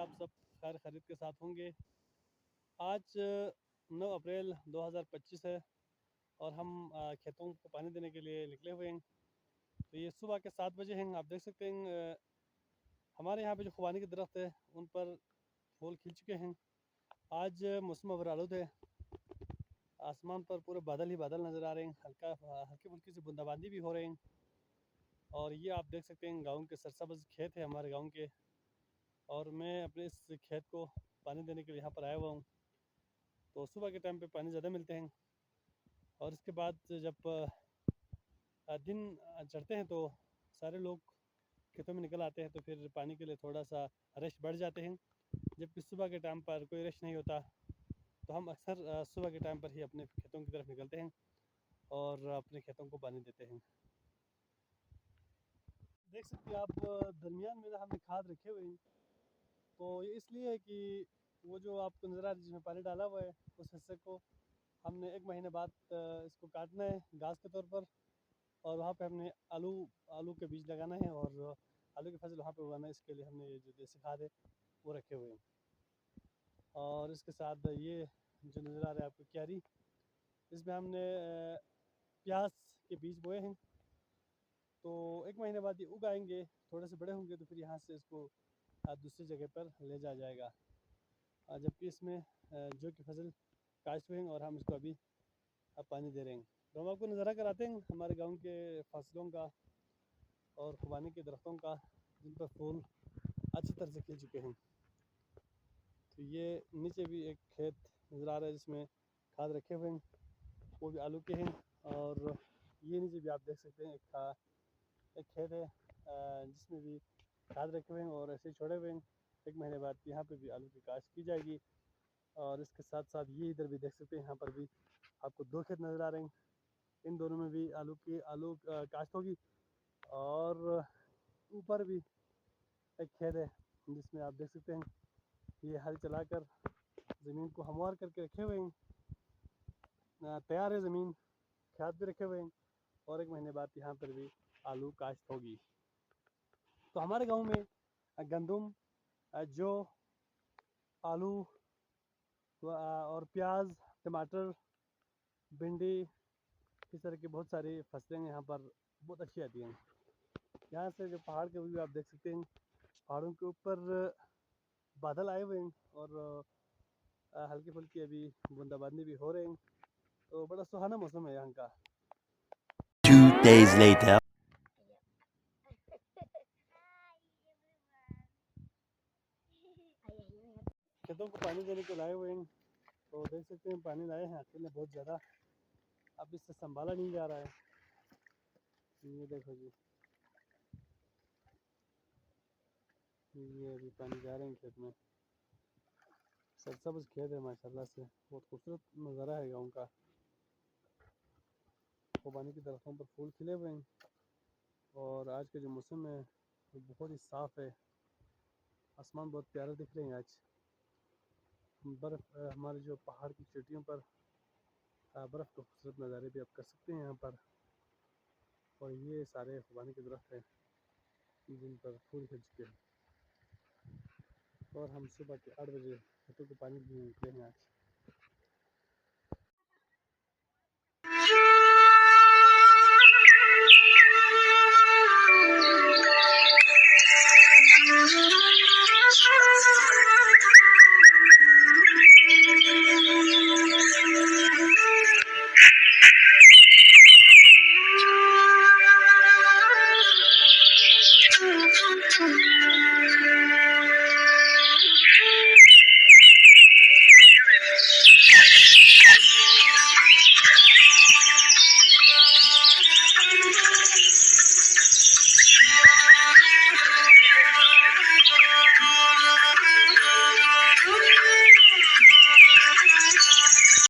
आप सब खैर खरीद के साथ होंगे। आज 9 अप्रैल 2025 है और हम खेतों को पानी देने के लिए निकले हुए हैं। तो ये सुबह के 7 बजे हैं। आप देख सकते हैं हमारे यहाँ पे जो खुबानी के दरख्त है उन पर फूल खिल चुके हैं। आज मौसम अबरालूद है। आसमान पर पूरे बादल ही बादल नज़र आ रहे हैं। हल्की फुल्की सी बूंदाबांदी भी हो रहे हैं। और ये आप देख सकते हैं गाँव के सरसब्ज खेत है हमारे गाँव के। और मैं अपने इस खेत को पानी देने के लिए यहाँ पर आया हुआ हूँ। तो सुबह के टाइम पे पानी ज़्यादा मिलते हैं और इसके बाद जब दिन चढ़ते हैं तो सारे लोग खेतों में निकल आते हैं, तो फिर पानी के लिए थोड़ा सा रश बढ़ जाते हैं। जबकि सुबह के टाइम पर कोई रश नहीं होता, तो हम अक्सर सुबह के टाइम पर ही अपने खेतों की तरफ निकलते हैं और अपने खेतों को पानी देते हैं। देख सकते हैं आप दरमियान में हमने खाद रखे हुए हैं। तो ये इसलिए है कि वो जो आपको नज़र आ रहा है जिसमें पानी डाला हुआ है, उस हिस्से को हमने 1 महीने बाद इसको काटना है घास के तौर पर। और वहाँ पे हमने आलू आलू के बीज लगाना है और आलू की फसल वहाँ पे उगाना है। इसके लिए हमने ये जो देसी खाद है वो रखे हुए हैं। और इसके साथ ये जो नज़र आ रहा है आपको क्यारी, इसमें हमने प्याज के बीज बोए हैं। तो 1 महीने बाद ये उगाएंगे, थोड़े से बड़े होंगे तो फिर यहाँ से इसको दूसरी जगह पर ले जाया जाएगा। जबकि इसमें जो की फसल काश्त हुए हैं और हम इसको अभी पानी दे रहे हैं। तो हम आपको नज़ारा कराते हैं हमारे गांव के फसलों का और खुबानी के दरख्तों का, जिन पर फूल अच्छी तरह से खिल चुके हैं। तो ये नीचे भी एक खेत नज़र आ रहा है जिसमें खाद रखे हुए हैं, वो भी आलू के हैं। और ये नीचे भी आप देख सकते हैं एक खेत है जिसमें भी खाद रखे हुए हैं और ऐसे ही छोड़े हुए हैं। 1 महीने बाद यहाँ पे भी आलू की काश्त की जाएगी। और इसके साथ साथ ये इधर भी देख सकते हैं, यहाँ पर भी आपको 2 खेत नज़र आ रहे हैं। इन दोनों में भी आलू काश्त होगी। और ऊपर भी एक खेत है जिसमें आप देख सकते हैं ये हल चलाकर ज़मीन को हमवार करके रखे हुए हैं। तैयार है ज़मीन, खाद भी रखे हुए हैं और 1 महीने बाद यहाँ पर भी आलू काश्त होगी। तो हमारे गांव में गंदम, जौ, आलू और प्याज, टमाटर, भिंडी, इस तरह की बहुत सारी फसलें यहाँ पर बहुत अच्छी आती हैं। यहाँ से जो पहाड़ के व्यू आप देख सकते हैं, पहाड़ों के ऊपर बादल आए हुए हैं और हल्की फुल्की अभी बूंदाबांदी भी हो रहे हैं। तो बड़ा सुहाना मौसम है यहाँ का। 2 days later. खेतों को पानी देने के लाए हुए हैं। तो देख सकते हैं पानी लाए हैं अकेले बहुत ज़्यादा, अब इससे संभाला नहीं जा रहा है। ये देखो जी, ये अभी पानी जा रहे हैं खेत में। सरसब्ज खेत है माशाल्लाह से, बहुत खूबसूरत नज़ारा है गाँव का। खुबानी की दरख्तों पर फूल खिले हुए हैं और आज का जो मौसम है वो बहुत ही साफ़ है। आसमान बहुत प्यारा दिख रहे हैं आज। बर्फ़ हमारे जो पहाड़ की चोटियों पर बर्फ़ के खूबसूरत नज़ारे भी आप कर सकते हैं यहाँ पर। और ये सारे खुबानी के दरख्त हैं जिन पर फूल खिल चुके हैं। और हम सुबह के 8 बजे खेतों को पानी देने निकले हैं आज।